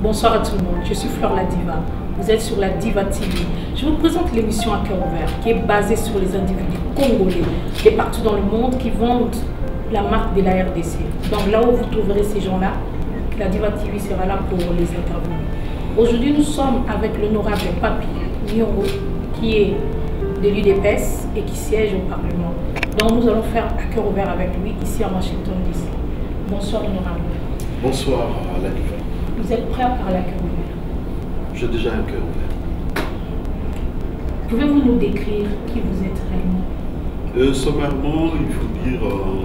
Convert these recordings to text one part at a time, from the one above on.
Bonsoir à tout le monde, je suis Fleur la Diva. Vous êtes sur la Diva TV. Je vous présente l'émission à cœur ouvert qui est basée sur les individus congolais et partout dans le monde qui vendent la marque de la RDC. Donc là où vous trouverez ces gens-là, la Diva TV sera là pour les interviewer. Aujourd'hui, nous sommes avec l'honorable Papi Nyongo qui est de l'UDPS et qui siège au Parlement. Donc nous allons faire à cœur ouvert avec lui ici à Washington DC. Bonsoir honorable. Bonsoir la Diva. Vous êtes prêt à parler à cœur ouvert? J'ai déjà un cœur ouvert. Pouvez-vous nous décrire qui vous êtes réellement? Sommairement, il faut dire,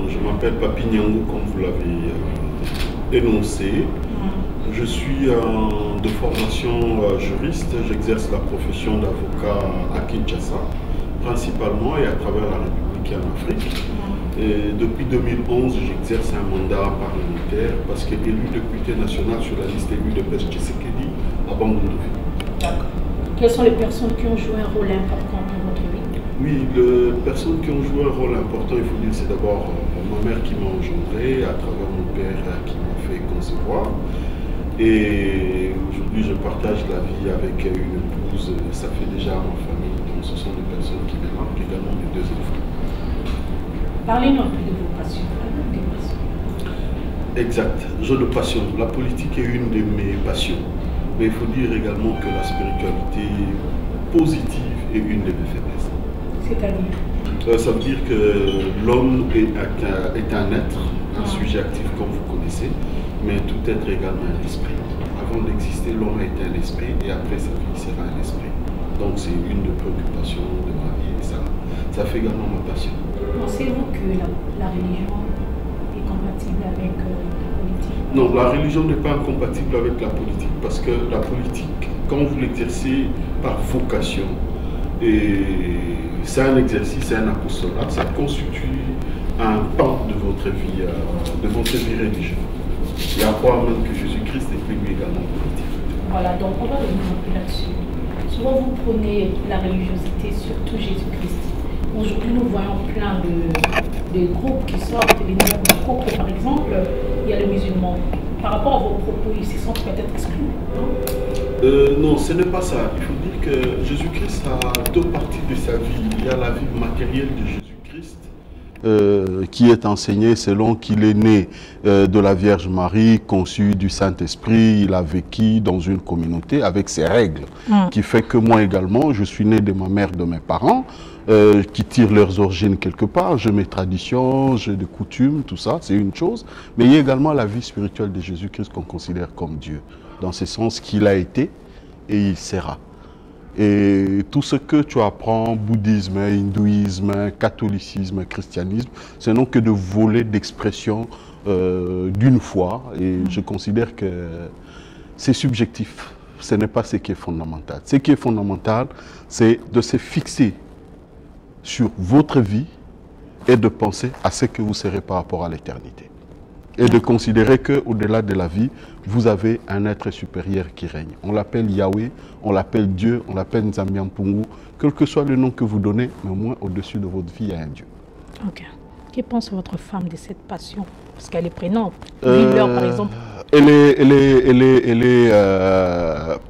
je m'appelle Papi Nyongo comme vous l'avez énoncé. Je suis de formation juriste, j'exerce la profession d'avocat à Kinshasa, principalement et à travers la République et en Afrique. Et depuis 2011, j'exerce un mandat parlementaire parce qu'élu député national sur la liste élue de Pes Tshisekedi à Bandundu. D'accord. Quelles sont les personnes qui ont joué un rôle important dans votre vie? Oui, les personnes qui ont joué un rôle important, il faut dire, c'est d'abord ma mère qui m'a engendré, à travers mon père qui m'a fait concevoir. Et aujourd'hui, je partage la vie avec une épouse, ça fait déjà ma famille, donc ce sont des personnes qui me marquent, également mes deux enfants. Parlez-nous un peu de vos passions. Exact, jeu de passion. La politique est une de mes passions. Mais il faut dire également que la spiritualité positive est une de mes faiblesses. C'est-à-dire ça veut dire que l'homme est un être, un sujet actif comme vous connaissez, mais tout être est également un esprit. Avant d'exister, l'homme est un esprit et après sa vie sera un esprit. Donc c'est une des préoccupations de ma vie et ça fait également ma passion. Pensez-vous que la religion est compatible avec la politique? Non, la religion n'est pas incompatible avec la politique parce que la politique, quand vous l'exercez par vocation, c'est un exercice, c'est un apostolat, ça constitue un pan de votre vie religieuse. Il y a croire même que Jésus-Christ est lui également politique. Voilà, donc on va revenir un peu là-dessus. Souvent vous prenez la religiosité, surtout Jésus-Christ. Aujourd'hui, nous voyons plein de groupes qui sortent, les groupes, par exemple, il y a les musulmans. Par rapport à vos propos, ils se sentent peut-être exclus, non? Non, ce n'est pas ça. Il faut dire que Jésus-Christ a deux parties de sa vie. Il y a la vie matérielle de Jésus-Christ, qui est enseignée selon qu'il est né de la Vierge Marie, conçu du Saint-Esprit. Il a vécu dans une communauté avec ses règles, qui fait que moi également, je suis né de ma mère, de mes parents, qui tirent leurs origines quelque part. J'ai mes traditions, j'ai des coutumes, tout ça, c'est une chose. Mais il y a également la vie spirituelle de Jésus-Christ qu'on considère comme Dieu, dans ce sens qu'il a été et il sera. Et tout ce que tu apprends, bouddhisme, hindouisme, catholicisme, christianisme, ce n'est que de volets d'expression d'une foi. Et je considère que c'est subjectif. Ce n'est pas ce qui est fondamental. Ce qui est fondamental, c'est de se fixer sur votre vie et de penser à ce que vous serez par rapport à l'éternité. Et de considérer qu'au-delà de la vie, vous avez un être supérieur qui règne. On l'appelle Yahweh, on l'appelle Dieu, on l'appelle Nzambiampungu. Quel que soit le nom que vous donnez, mais au moins au-dessus de votre vie, il y a un Dieu. Ok. Que pense votre femme de cette passion? Parce qu'elle est prenante. Libre, par exemple. Elle est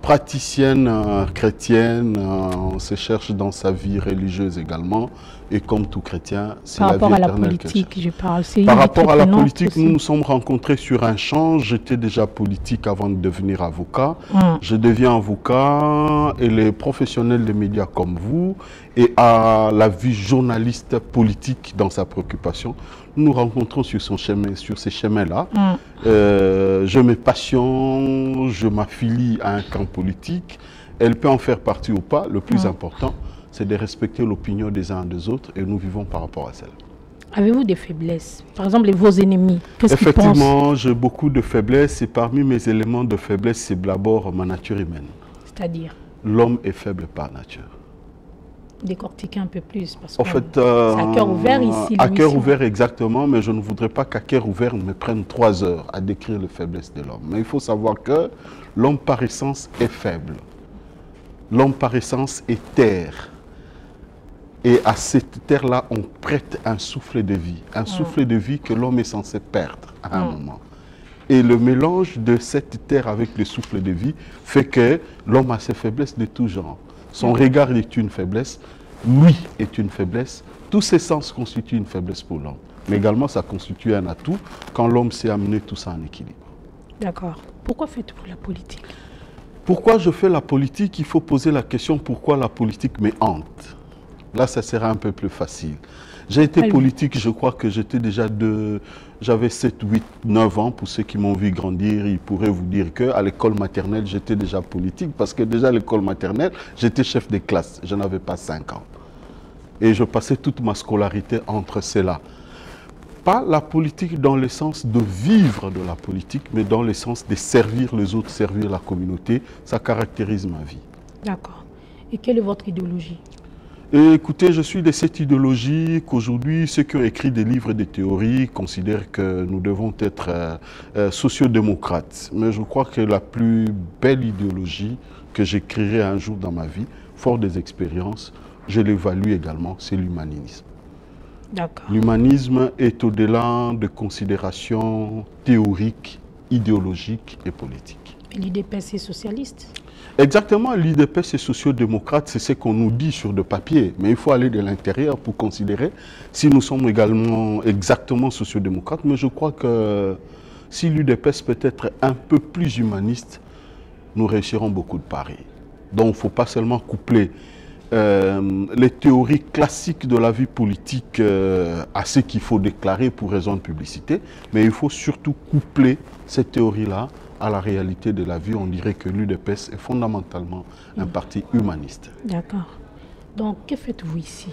praticienne chrétienne, on se cherche dans sa vie religieuse également. Et comme tout chrétien, c'est la vie éternelle. Par rapport à la politique, je parle. Par rapport à la politique, nous nous sommes rencontrés sur un champ. J'étais déjà politique avant de devenir avocat. Je deviens avocat et les professionnels des médias comme vous et à la vie journaliste politique dans sa préoccupation, nous nous rencontrons sur son chemin, sur ces chemins-là. Je me passionne, je m'affilie à un camp politique. Elle peut en faire partie ou pas. Le plus important, c'est de respecter l'opinion des uns et des autres et nous vivons par rapport à celle. Avez-vous des faiblesses? Par exemple, vos ennemis, qu'est-ce qu'ils pensent? Effectivement, j'ai beaucoup de faiblesses et parmi mes éléments de faiblesse, c'est d'abord ma nature humaine. C'est-à-dire? L'homme est faible par nature. Décortiquer un peu plus, parce que en fait, c'est à cœur ouvert ici. À cœur ouvert, exactement, mais je ne voudrais pas qu'à cœur ouvert me prenne 3 heures à décrire les faiblesses de l'homme. Mais il faut savoir que l'homme par essence est faible. L'homme par essence est terre. Et à cette terre-là, on prête un souffle de vie. Un souffle de vie que l'homme est censé perdre à un moment. Et le mélange de cette terre avec le souffle de vie fait que l'homme a ses faiblesses de tout genre. Son regard est une faiblesse, lui est une faiblesse, tous ses sens constituent une faiblesse pour l'homme. Mais également, ça constitue un atout quand l'homme sait amener tout ça en équilibre. D'accord. Pourquoi faites-vous la politique? Pourquoi je fais la politique? Il faut poser la question pourquoi la politique me hante. Là, ça sera un peu plus facile. J'ai été politique, je crois que j'étais déjà j'avais 7, 8, 9 ans. Pour ceux qui m'ont vu grandir, ils pourraient vous dire qu'à l'école maternelle, j'étais déjà politique. Parce que déjà à l'école maternelle, j'étais chef de classe. Je n'avais pas 5 ans. Et je passais toute ma scolarité entre ceux-là. Pas la politique dans le sens de vivre de la politique, mais dans le sens de servir les autres, servir la communauté. Ça caractérise ma vie. D'accord. Et quelle est votre idéologie? Et écoutez, je suis de cette idéologie qu'aujourd'hui, ceux qui ont écrit des livres et des théories considèrent que nous devons être sociodémocrates. Mais je crois que la plus belle idéologie que j'écrirai un jour dans ma vie, fort des expériences, je l'évalue également, c'est l'humanisme. L'humanisme est au-delà de considérations théoriques, idéologiques et politiques. L'IDPS est socialiste? Exactement, l'IDPS est sociodémocrate, c'est ce qu'on nous dit sur le papier. Mais il faut aller de l'intérieur pour considérer si nous sommes également exactement sociodémocrates. Mais je crois que si l'UDPS peut être un peu plus humaniste, nous réussirons beaucoup de paris. Donc il ne faut pas seulement coupler les théories classiques de la vie politique à ce qu'il faut déclarer pour raison de publicité, mais il faut surtout coupler cette théorie-là à la réalité de la vie. On dirait que l'UDPS est fondamentalement un parti humaniste. D'accord. Donc, que faites-vous ici,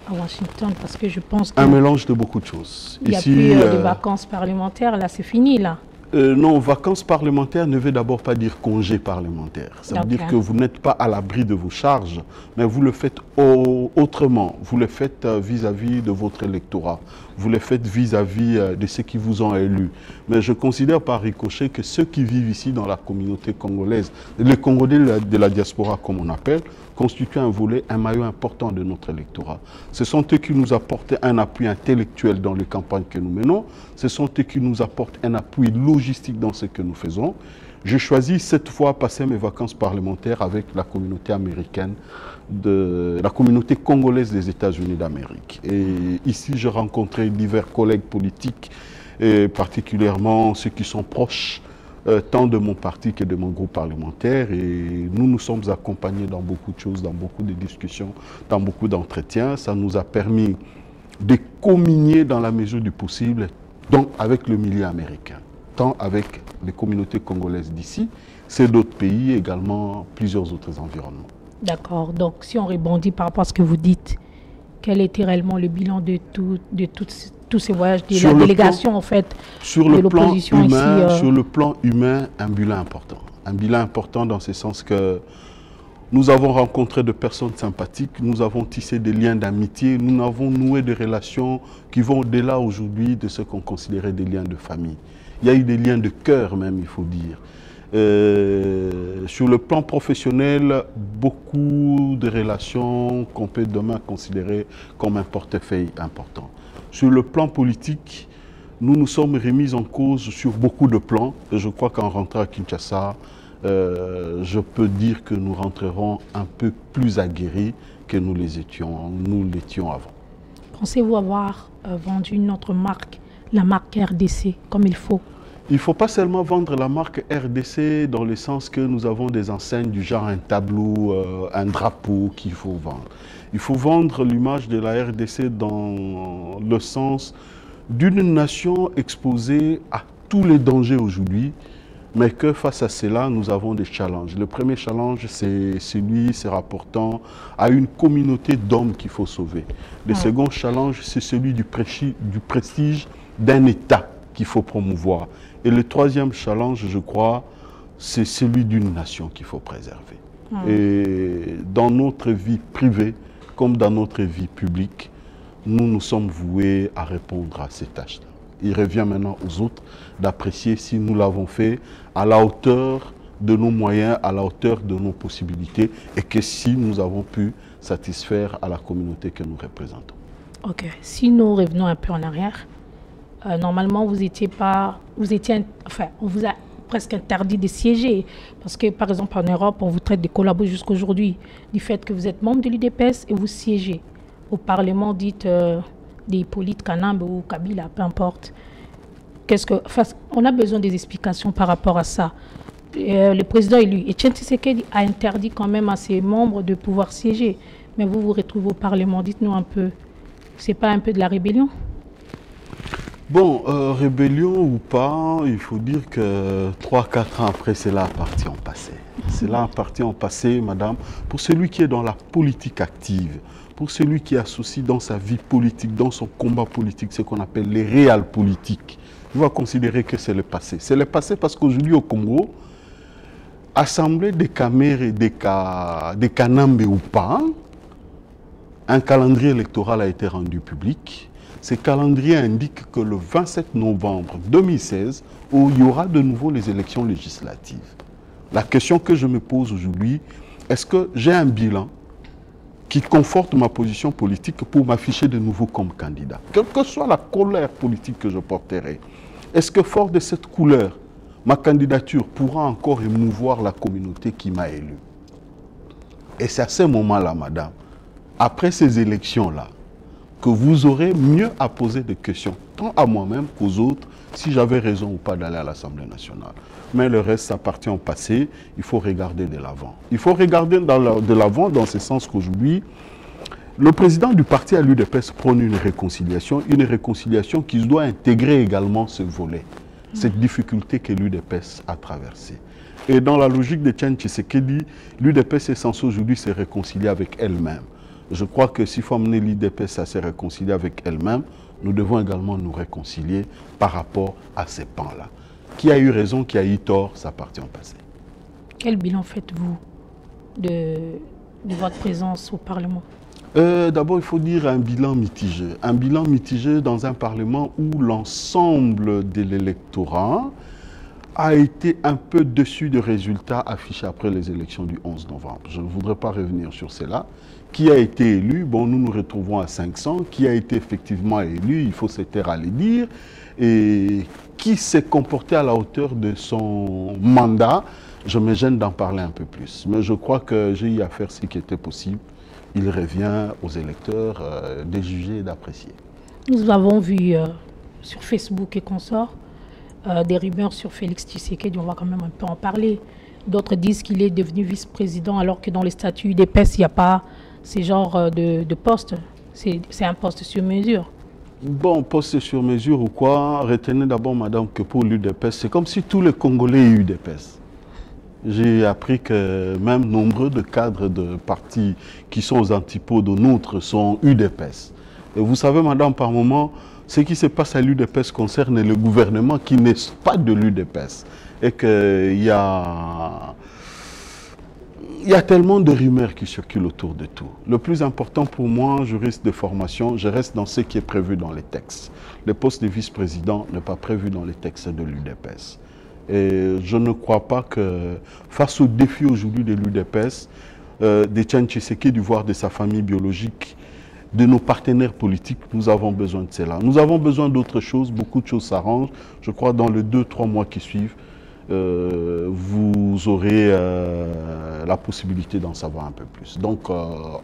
à Washington? Parce que je pense que... Un mélange de beaucoup de choses. Il n'y a plus de vacances parlementaires, là, c'est fini, là. Non, vacances parlementaires ne veut d'abord pas dire congé parlementaire. Ça veut dire que vous n'êtes pas à l'abri de vos charges, mais vous le faites autrement. Vous le faites vis-à-vis de votre électorat. Vous le faites vis-à-vis de ceux qui vous ont élus. Mais je considère par ricochet que ceux qui vivent ici dans la communauté congolaise, les Congolais de la diaspora comme on appelle, constituent un volet, un maillot important de notre électorat. Ce sont eux qui nous apportent un appui intellectuel dans les campagnes que nous menons. Ce sont eux qui nous apportent un appui logistique dans ce que nous faisons. J'ai choisi cette fois passer mes vacances parlementaires avec la communauté américaine, la communauté congolaise des États-Unis d'Amérique. Et ici, j'ai rencontré divers collègues politiques, et particulièrement ceux qui sont proches tant de mon parti que de mon groupe parlementaire, et nous nous sommes accompagnés dans beaucoup de choses, dans beaucoup de discussions, dans beaucoup d'entretiens. Ça nous a permis de communier dans la mesure du possible, donc avec le milieu américain, tant avec les communautés congolaises d'ici, c'est d'autres pays, également plusieurs autres environnements. D'accord, donc si on rebondit par rapport à ce que vous dites, quel était réellement le bilan de tous ces voyages, de la délégation en fait, de l'opposition ici Sur le plan humain, un bilan important. Un bilan important dans ce sens que nous avons rencontré de personnes sympathiques, nous avons tissé des liens d'amitié, nous avons noué des relations qui vont au-delà aujourd'hui de ce qu'on considérait des liens de famille. Il y a eu des liens de cœur même, il faut dire. Sur le plan professionnel, beaucoup de relations qu'on peut demain considérer comme un portefeuille important. Sur le plan politique, nous nous sommes remis en cause sur beaucoup de plans. Et je crois qu'en rentrant à Kinshasa, je peux dire que nous rentrerons un peu plus aguerris que nous l'étions avant. Pensez-vous avoir vendu notre marque, la marque RDC, comme il faut? Il ne faut pas seulement vendre la marque RDC dans le sens que nous avons des enseignes du genre un tableau, un drapeau qu'il faut vendre. Il faut vendre l'image de la RDC dans le sens d'une nation exposée à tous les dangers aujourd'hui, mais que face à cela, nous avons des challenges. Le premier challenge, c'est celui se rapportant à une communauté d'hommes qu'il faut sauver. Le second challenge, c'est celui du prestige d'un État qu'il faut promouvoir. Et le troisième challenge, je crois, c'est celui d'une nation qu'il faut préserver. Et dans notre vie privée, comme dans notre vie publique, nous nous sommes voués à répondre à ces tâches-là. Il revient maintenant aux autres d'apprécier si nous l'avons fait à la hauteur de nos moyens, à la hauteur de nos possibilités, et que si nous avons pu satisfaire à la communauté que nous représentons. Ok. Si nous revenons un peu en arrière, normalement, enfin, on vous a presque interdit de siéger. Parce que, par exemple, en Europe, on vous traite de collabos jusqu'aujourd'hui, du fait que vous êtes membre de l'UDPS et vous siégez au Parlement, dites d'Hippolyte Kanambe ou Kabila, peu importe. On a besoin des explications par rapport à ça. Le président élu, Etienne Tshisekedi, a interdit quand même à ses membres de pouvoir siéger. Mais vous vous retrouvez au Parlement, dites-nous un peu, c'est pas un peu de la rébellion? Bon, rébellion ou pas, il faut dire que 3-4 ans après, cela appartient au passé. Cela appartient au passé, madame, pour celui qui est dans la politique active, pour celui qui associe dans sa vie politique, dans son combat politique, ce qu'on appelle les réels politiques. Il va considérer que c'est le passé. C'est le passé parce qu'aujourd'hui au Congo, assemblée des Khmer et des Kanambe ou pas, un calendrier électoral a été rendu public. Ce calendrier indique que le 27 novembre 2016, il y aura de nouveau les élections législatives. La question que je me pose aujourd'hui, est-ce que j'ai un bilan qui conforte ma position politique pour m'afficher de nouveau comme candidat? Quelle que soit la colère politique que je porterai, est-ce que fort de cette couleur, ma candidature pourra encore émouvoir la communauté qui m'a élu? Et c'est à ce moment-là, madame, après ces élections-là, que vous aurez mieux à poser des questions, tant à moi-même qu'aux autres, si j'avais raison ou pas d'aller à l'Assemblée nationale. Mais le reste, ça appartient au passé, il faut regarder de l'avant. Il faut regarder de l'avant dans ce sens qu'aujourd'hui, le président du parti à l'UDPS prône une réconciliation qui doit intégrer également ce volet, cette difficulté que l'UDPS a traversée. Et dans la logique de Etienne Tshisekedi, l'UDPS est censée aujourd'hui se réconcilier avec elle-même. Je crois que s'il faut amener l'UDPS à se réconcilier avec elle-même, nous devons également nous réconcilier par rapport à ces pans-là. Qui a eu raison, qui a eu tort, ça appartient au passé. Quel bilan faites-vous de votre présence au Parlement? D'abord, il faut dire un bilan mitigé. Un bilan mitigé dans un Parlement où l'ensemble de l'électorat a été un peu déçu des résultats affichés après les élections du 11 novembre. Je ne voudrais pas revenir sur cela. Qui a été élu? Bon, nous nous retrouvons à 500. Qui a été effectivement élu? Il faut se taire à le dire. Et qui s'est comporté à la hauteur de son mandat? Je me gêne d'en parler un peu plus. Mais je crois que j'ai eu à faire ce qui était possible. Il revient aux électeurs de juger et d'apprécier. Nous avons vu sur Facebook et consorts des rumeurs sur Félix Tshisekedi, on va quand même un peu en parler. D'autres disent qu'il est devenu vice-président alors que dans les statuts d'EPS, il n'y a pas ce genre de poste. C'est un poste sur mesure. Bon, poste sur mesure ou quoi? Retenez d'abord, madame, que pour l'UDPS, c'est comme si tous les Congolais aient UDPS. J'ai appris que même nombreux de cadres de partis qui sont aux antipodes de nôtres sont UDPS. Et vous savez, madame, par moment, ce qui se passe à l'UDPS concerne le gouvernement qui n'est pas de l'UDPS. Et qu'il y a tellement de rumeurs qui circulent autour de tout. Le plus important pour moi, juriste de formation, je reste dans ce qui est prévu dans les textes. Le poste de vice-président n'est pas prévu dans les textes de l'UDPS. Et je ne crois pas que, face au défi aujourd'hui de l'UDPS, d'Etienne Tshisekedi, voire de sa famille biologique, de nos partenaires politiques, nous avons besoin de cela. Nous avons besoin d'autres choses, beaucoup de choses s'arrangent. Je crois que dans les 2-3 mois qui suivent, vous aurez la possibilité d'en savoir un peu plus. Donc,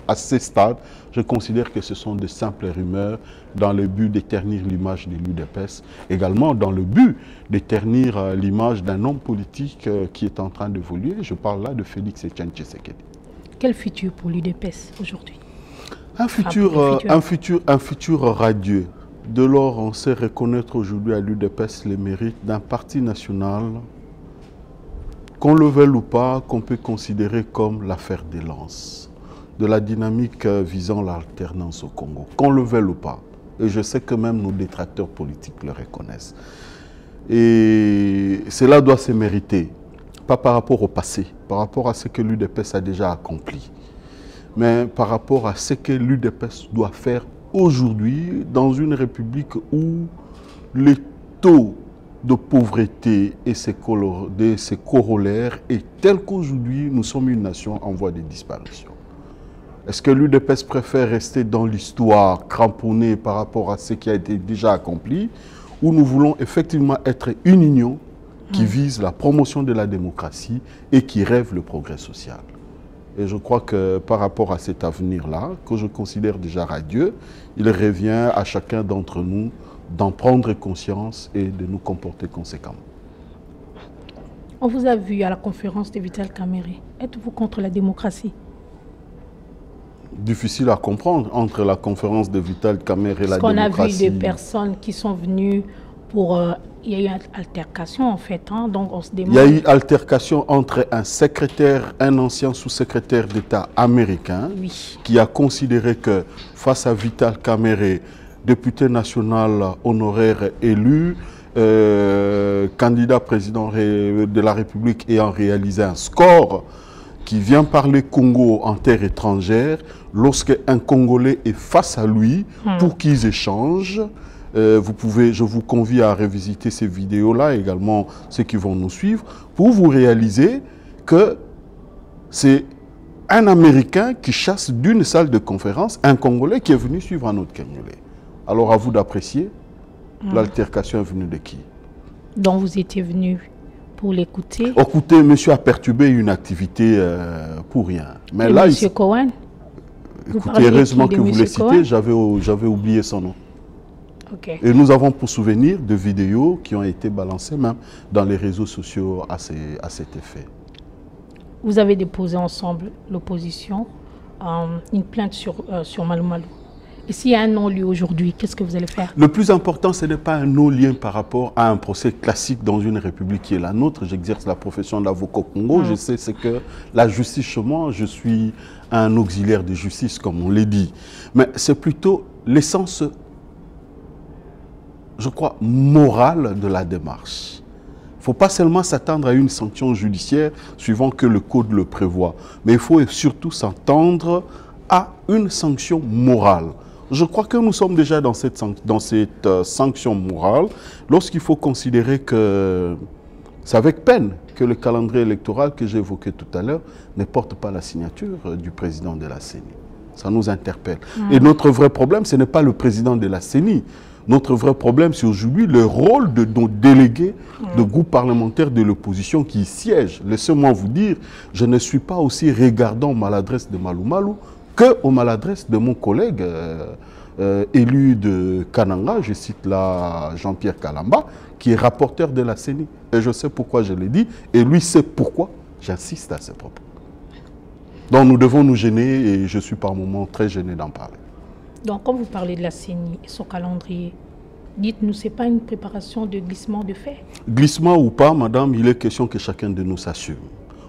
à ce stade, je considère que ce sont de simples rumeurs dans le but d'éternir l'image de l'UDPS, également dans le but d'éternir l'image d'un homme politique qui est en train d'évoluer. Je parle là de Félix Etienne Tshisekedi. Quel futur pour l'UDPS aujourd'hui? Un futur radieux. De lors, on sait reconnaître aujourd'hui à l'UDPS les mérites d'un parti national, qu'on le veuille ou pas, qu'on peut considérer comme l'affaire des lances, de la dynamique visant l'alternance au Congo, qu'on le veuille ou pas. Et je sais que même nos détracteurs politiques le reconnaissent. Et cela doit se mériter, pas par rapport au passé, par rapport à ce que l'UDPS a déjà accompli, mais par rapport à ce que l'UDPS doit faire aujourd'hui dans une république où le taux de pauvreté et ses corollaires est tel qu'aujourd'hui nous sommes une nation en voie de disparition. Est-ce que l'UDPS préfère rester dans l'histoire cramponnée par rapport à ce qui a été déjà accompli, où nous voulons effectivement être une union qui vise la promotion de la démocratie et qui rêve le progrès social. Et je crois que par rapport à cet avenir-là, que je considère déjà radieux, il revient à chacun d'entre nous d'en prendre conscience et de nous comporter conséquemment. On vous a vu à la conférence de Vital Kamerhe. Êtes-vous contre la démocratie? Difficile à comprendre entre la conférence de Vital Kamerhe et la démocratie. Parce qu'on a vu des personnes qui sont venues pour... il y a eu une altercation en fait, hein, donc on se demande... Il y a eu altercation entre un secrétaire, un ancien sous-secrétaire d'État américain, qui a considéré que face à Vital Kamerhe, député national honoraire élu, candidat président de la République ayant réalisé un score, qui vient parler Congo en terre étrangère, lorsque un Congolais est face à lui pour qu'ils échangent. Je vous convie à revisiter ces vidéos-là, également ceux qui vont nous suivre, pour vous réaliser que c'est un Américain qui chasse d'une salle de conférence un Congolais qui est venu suivre un autre Congolais. Alors à vous d'apprécier, l'altercation est venue de qui? Donc vous étiez venu pour l'écouter? Écoutez, monsieur a perturbé une activité pour rien. Mais et là, monsieur Cohen? Écoutez, heureusement que vous le citez, j'avais oublié son nom. Okay. Et nous avons pour souvenir de vidéos qui ont été balancées même dans les réseaux sociaux à cet effet. Vous avez déposé ensemble, l'opposition, une plainte sur Malou Malou. Et s'il y a un non-lieu aujourd'hui, qu'est-ce que vous allez faire? Le plus important, ce n'est pas un non-lien par rapport à un procès classique dans une république qui est la nôtre. J'exerce la profession d'avocat au Congo. Je sais ce que la justice chez moi, je suis un auxiliaire de justice, comme on l'a dit. Mais c'est plutôt l'essence, je crois, morale de la démarche. Il ne faut pas seulement s'attendre à une sanction judiciaire suivant que le code le prévoit, mais il faut surtout s'attendre à une sanction morale. Je crois que nous sommes déjà dans cette sanction morale lorsqu'il faut considérer que c'est avec peine que le calendrier électoral que j'ai évoqué tout à l'heure ne porte pas la signature du président de la CENI. Ça nous interpelle. Et notre vrai problème, ce n'est pas le président de la CENI. Notre vrai problème, c'est aujourd'hui le rôle de nos délégués de groupe parlementaire de l'opposition qui siègent. Laissez-moi vous dire, je ne suis pas aussi regardant maladresse de Malou Malou qu'aux maladresses de mon collègue élu de Kananga, je cite là Jean-Pierre Kalamba, qui est rapporteur de la CENI. Et je sais pourquoi je l'ai dit, et lui sait pourquoi j'insiste à ses propos. Donc nous devons nous gêner, et je suis par moments très gêné d'en parler. Donc quand vous parlez de la CENI et son calendrier, dites-nous, ce n'est pas une préparation de glissement de fait? Glissement ou pas, madame, il est question que chacun de nous s'assume.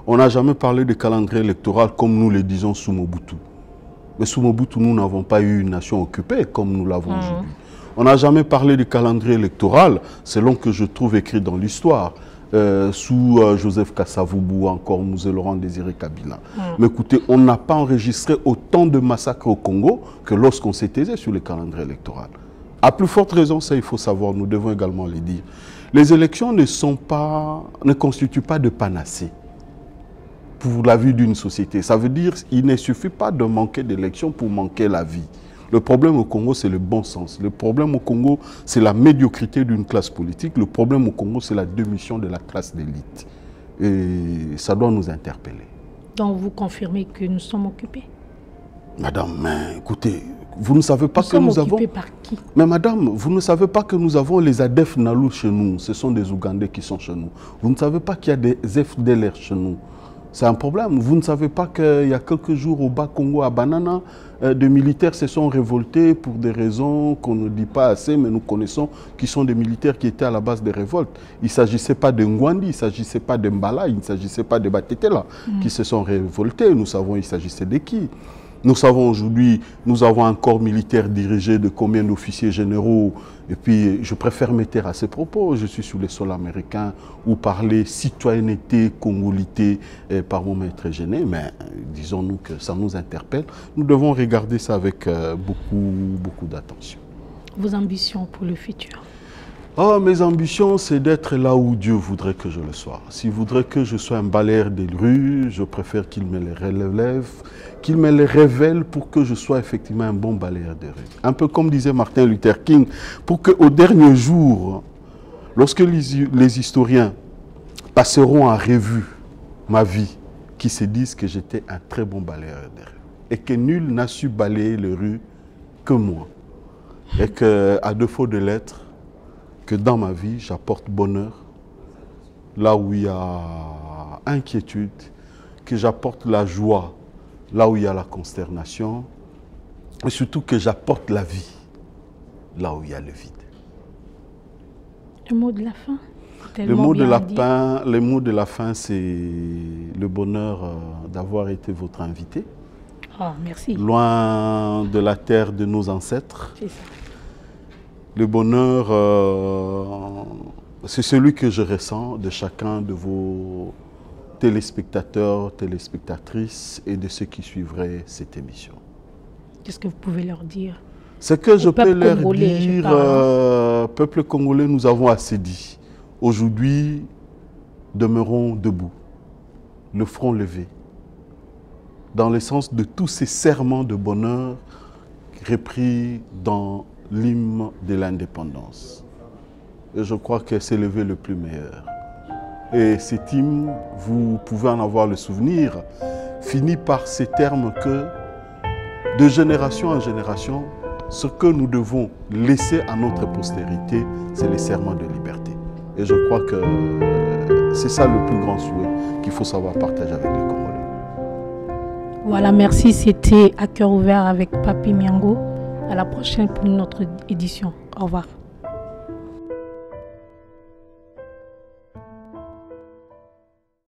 On n'a jamais parlé de calendrier électoral comme nous le disons sous Mobutu. Mais sous Mobutu, nous n'avons pas eu une nation occupée comme nous l'avons aujourd'hui. On n'a jamais parlé de calendrier électoral, selon que je trouve écrit dans l'histoire, sous Joseph Kasavubu, encore Mouzé Laurent Désiré Kabila. Mais écoutez, on n'a pas enregistré autant de massacres au Congo que lorsqu'on s'est taisé sur le calendrier électoral. À plus forte raison, ça il faut savoir, nous devons également le dire. Les élections ne constituent pas de panacée pour la vie d'une société. Ça veut dire qu'il ne suffit pas de manquer d'élections pour manquer la vie. Le problème au Congo, c'est le bon sens. Le problème au Congo, c'est la médiocrité d'une classe politique. Le problème au Congo, c'est la démission de la classe d'élite. Et ça doit nous interpeller. Donc vous confirmez que nous sommes occupés? Madame, mais écoutez, vous ne savez pas que nous avons... occupés par qui? Mais madame, vous ne savez pas que nous avons les ADF Nalu chez nous. Ce sont des Ougandais qui sont chez nous. Vous ne savez pas qu'il y a des FDLR chez nous. C'est un problème. Vous ne savez pas qu'il y a quelques jours au Bas-Congo, à Banana, des militaires se sont révoltés pour des raisons qu'on ne dit pas assez, mais nous connaissons qui sont des militaires qui étaient à la base des révoltes. Il ne s'agissait pas de Ngwandi, il ne s'agissait pas de Mbala, il ne s'agissait pas de Batetela qui se sont révoltés. Nous savons il s'agissait de qui. Nous savons aujourd'hui, nous avons un corps militaire dirigé de combien d'officiers généraux. Et puis, je préfère me taire à ces propos. Je suis sur le sol américain où parler citoyenneté, congolité, par moments est très gêné. Mais disons-nous que ça nous interpelle. Nous devons regarder ça avec beaucoup d'attention. Vos ambitions pour le futur? Oh, mes ambitions, c'est d'être là où Dieu voudrait que je le sois. S'il voudrait que je sois un balayeur des rues, je préfère qu'il me les relève, qu'il me les révèle pour que je sois effectivement un bon balayeur des rues. Un peu comme disait Martin Luther King, pour qu'au dernier jour, lorsque les historiens passeront en revue ma vie, qu'ils se disent que j'étais un très bon balayeur des rues et que nul n'a su balayer les rues que moi. Et qu'à défaut de l'être, que dans ma vie, j'apporte bonheur, là où il y a inquiétude, que j'apporte la joie, là où il y a la consternation, et surtout que j'apporte la vie, là où il y a le vide. Le mot de la fin. Le mot de la fin, c'est le bonheur d'avoir été votre invité. Oh, merci. Loin de la terre de nos ancêtres. C'est ça. Le bonheur, c'est celui que je ressens de chacun de vos téléspectateurs, téléspectatrices et de ceux qui suivraient cette émission. Qu'est-ce que vous pouvez leur dire? Ce que je peux leur dire, peuple congolais, nous avons assez dit. Aujourd'hui, demeurons debout, le front levé, dans le sens de tous ces serments de bonheur repris dans l'hymne de l'indépendance. Et je crois que c'est le vœu le plus meilleur. Et cet hymne, vous pouvez en avoir le souvenir, finit par ces termes que, de génération en génération, ce que nous devons laisser à notre postérité, c'est les serments de liberté. Et je crois que c'est ça le plus grand souhait qu'il faut savoir partager avec les Congolais. Voilà, merci. C'était À Cœur Ouvert avec Papi Miango. À la prochaine pour notre édition. Au revoir.